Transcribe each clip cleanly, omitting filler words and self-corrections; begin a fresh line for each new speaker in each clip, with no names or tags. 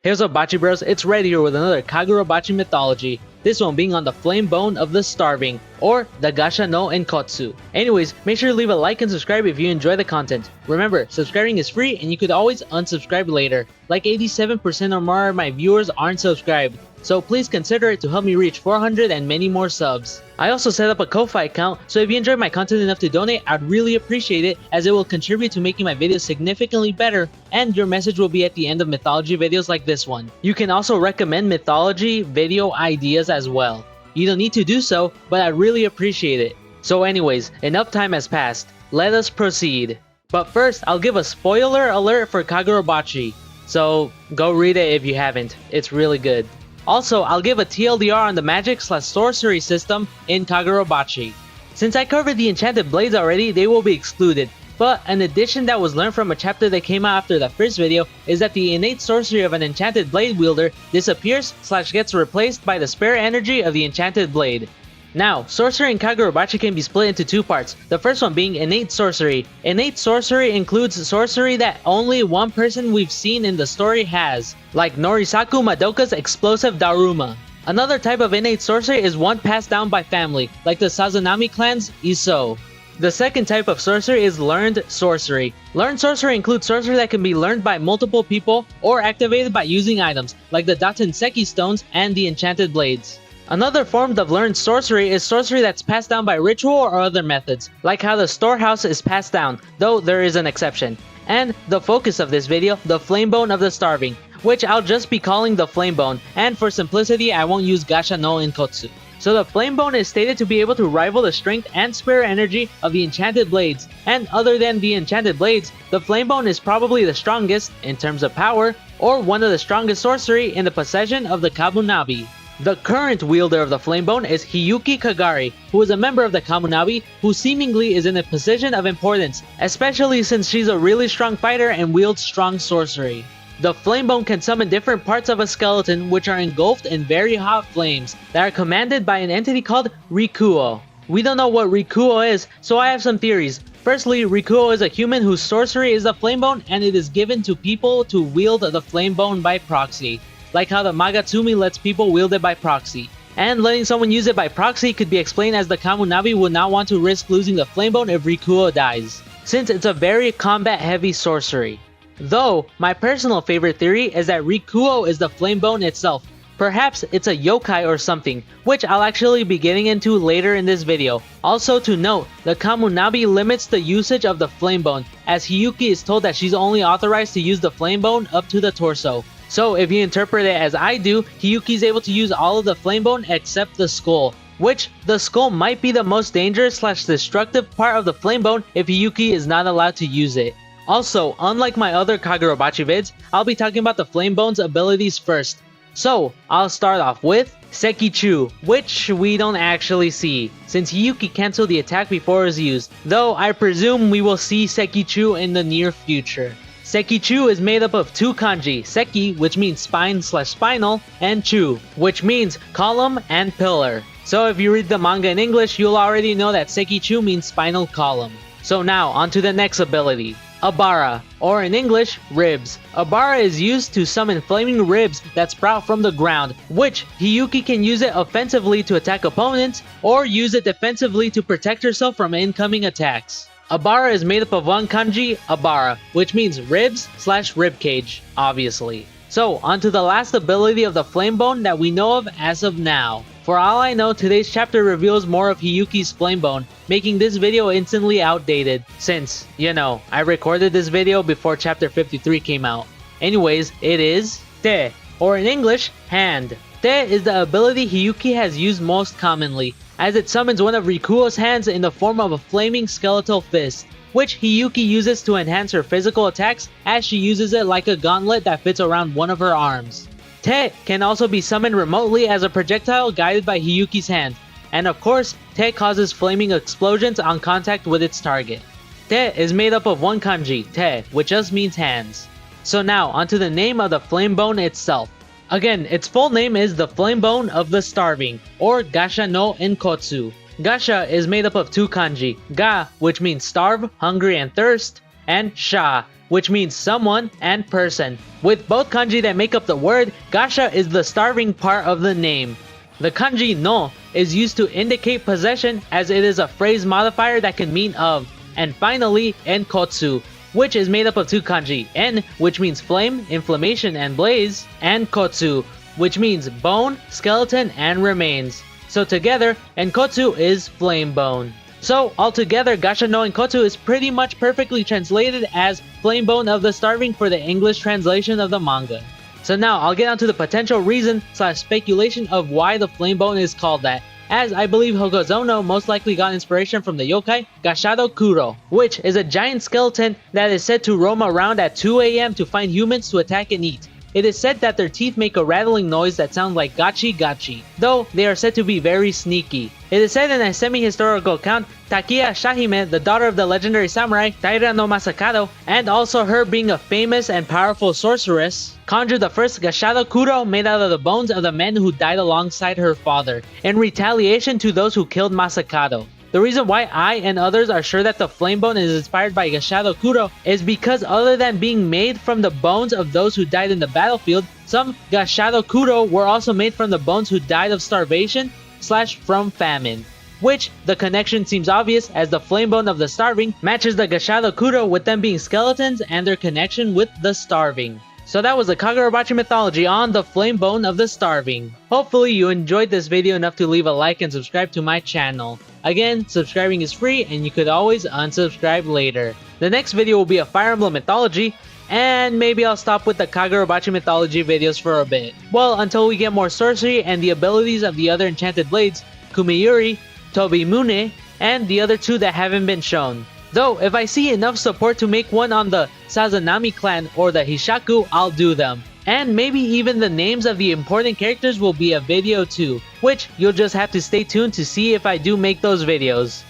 Hey, what's up, Bachi Bros? It's Red here with another Kagurabachi Mythology, this one being on the Flame Bone of the Starving, or the Gasha-no-Enkotsu. Anyways, make sure to leave a like and subscribe if you enjoy the content. Remember, subscribing is free and you could always unsubscribe later. Like 87% or more of my viewers aren't subscribed, so please consider it to help me reach 400 and many more subs. I also set up a Ko-Fi account, so if you enjoy my content enough to donate, I'd really appreciate it, as it will contribute to making my videos significantly better, and your message will be at the end of mythology videos like this one. You can also recommend mythology video ideas as well. You don't need to do so, but I'd really appreciate it. So anyways, enough time has passed. Let us proceed. But first, I'll give a spoiler alert for Kagurabachi, so go read it if you haven't. It's really good. Also, I'll give a TLDR on the magic/sorcery system in Kagurabachi. Since I covered the enchanted blades already, they will be excluded. But an addition that was learned from a chapter that came out after the first video is that the innate sorcery of an enchanted blade wielder disappears/gets replaced by the spirit energy of the enchanted blade. Now, sorcery in Kagurabachi can be split into two parts, the first one being innate sorcery. Innate sorcery includes sorcery that only one person we've seen in the story has, like Norisaku Madoka's explosive Daruma. Another type of innate sorcery is one passed down by family, like the Sazanami clan's Iso. The second type of sorcery is learned sorcery. Learned sorcery includes sorcery that can be learned by multiple people or activated by using items, like the Daten-seki stones and the enchanted blades. Another form of learned sorcery is sorcery that's passed down by ritual or other methods, like how the storehouse is passed down, though there is an exception. And the focus of this video, the Flame Bone of the Starving, which I'll just be calling the Flame Bone, and for simplicity I won't use Gasha-no-Enkotsu. So the Flame Bone is stated to be able to rival the strength and spirit energy of the enchanted blades, and other than the enchanted blades, the Flame Bone is probably the strongest, in terms of power, or one of the strongest sorcery in the possession of the Kamunabi. The current wielder of the Flame Bone is Hiyuki Kagari, who is a member of the Kamunabi, who seemingly is in a position of importance, especially since she's a really strong fighter and wields strong sorcery. The Flame Bone can summon different parts of a skeleton which are engulfed in very hot flames that are commanded by an entity called Rikuo. We don't know what Rikuo is, so I have some theories. Firstly, Rikuo is a human whose sorcery is the Flame Bone, and it is given to people to wield the Flame Bone by proxy, like how the Magatsumi lets people wield it by proxy. And letting someone use it by proxy could be explained as the Kamunabi would not want to risk losing the Flame Bone if Rikuo dies, since it's a very combat heavy sorcery. Though, my personal favorite theory is that Rikuo is the Flame Bone itself. Perhaps it's a yokai or something, which I'll actually be getting into later in this video. Also to note, the Kamunabi limits the usage of the Flame Bone, as Hiyuki is told that she's only authorized to use the Flame Bone up to the torso. So if you interpret it as I do, Hiyuki's able to use all of the Flame Bone except the skull, which the skull might be the most dangerous/destructive part of the Flame Bone if Hiyuki is not allowed to use it. Also, unlike my other Kagurabachi vids, I'll be talking about the Flame Bone's abilities first. So, I'll start off with Sekichū, which we don't actually see, since Hiyuki cancelled the attack before it was used, though I presume we will see Sekichū in the near future. Sekichū is made up of two kanji, Seki, which means spine/spinal, and Chu, which means column and pillar. So if you read the manga in English, you'll already know that Sekichū means spinal column. So now, on to the next ability. Abara, or in English, ribs. Abara is used to summon flaming ribs that sprout from the ground, which Hiyuki can use it offensively to attack opponents, or use it defensively to protect herself from incoming attacks. Abara is made up of one kanji, Abara, which means ribs/ribcage, obviously. So, onto the last ability of the Flame Bone that we know of as of now. For all I know, today's chapter reveals more of Hiyuki's Flame Bone, making this video instantly outdated, since, you know, I recorded this video before chapter 53 came out. Anyways, it is Te, or in English, hand. Te is the ability Hiyuki has used most commonly, as it summons one of Rikuo's hands in the form of a flaming skeletal fist, which Hiyuki uses to enhance her physical attacks, as she uses it like a gauntlet that fits around one of her arms. Te can also be summoned remotely as a projectile guided by Hiyuki's hand, and of course, Te causes flaming explosions on contact with its target. Te is made up of one kanji, Te, which just means hands. So now, onto the name of the Flame Bone itself. Again, its full name is the Flame Bone of the Starving, or Gasha-no-Enkotsu. Gasha is made up of two kanji, Ga, which means starve, hungry, and thirst, and sha, which means someone and person. With both kanji that make up the word, Gasha is the starving part of the name. The kanji no is used to indicate possession, as it is a phrase modifier that can mean of. And finally, Enkotsu, which is made up of two kanji, en, which means flame, inflammation, and blaze, and kotsu, which means bone, skeleton, and remains. So together, Enkotsu is flame bone. So altogether, Gasha-no-Enkotsu is pretty much perfectly translated as flame bone of the starving for the English translation of the manga. So now I'll get onto the potential reason / speculation of why the flame bone is called that, as I believe Hokuzono most likely got inspiration from the yokai Gasha-no-Kuro, which is a giant skeleton that is said to roam around at 2 AM to find humans to attack and eat. It is said that their teeth make a rattling noise that sounds like gachi gachi, though they are said to be very sneaky. It is said in a semi-historical account, Takiya Shahime, the daughter of the legendary samurai Taira no Masakado, and also her being a famous and powerful sorceress, conjured the first Gasha-no-Kuro made out of the bones of the men who died alongside her father, in retaliation to those who killed Masakado. The reason why I and others are sure that the flame bone is inspired by Gasha-no-Kuro is because other than being made from the bones of those who died in the battlefield, some Gasha-no-Kuro were also made from the bones who died of starvation / from famine. Which, the connection seems obvious, as the flame bone of the starving matches the Gasha-no-Kuro with them being skeletons and their connection with the starving. So that was the Kagurabachi mythology on the flame bone of the starving. Hopefully you enjoyed this video enough to leave a like and subscribe to my channel. Again, subscribing is free and you could always unsubscribe later. The next video will be a Fire Emblem mythology, and maybe I'll stop with the Kagurabachi mythology videos for a bit. Well, until we get more sorcery and the abilities of the other enchanted blades, Kumiyuri, Tobimune, and the other two that haven't been shown. Though, if I see enough support to make one on the Sazanami clan or the Hishaku, I'll do them. And maybe even the names of the important characters will be a video too, which you'll just have to stay tuned to see if I do make those videos.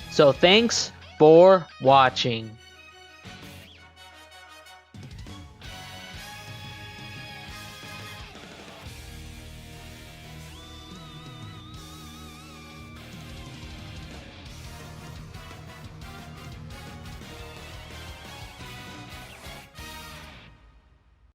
So thanks for watching.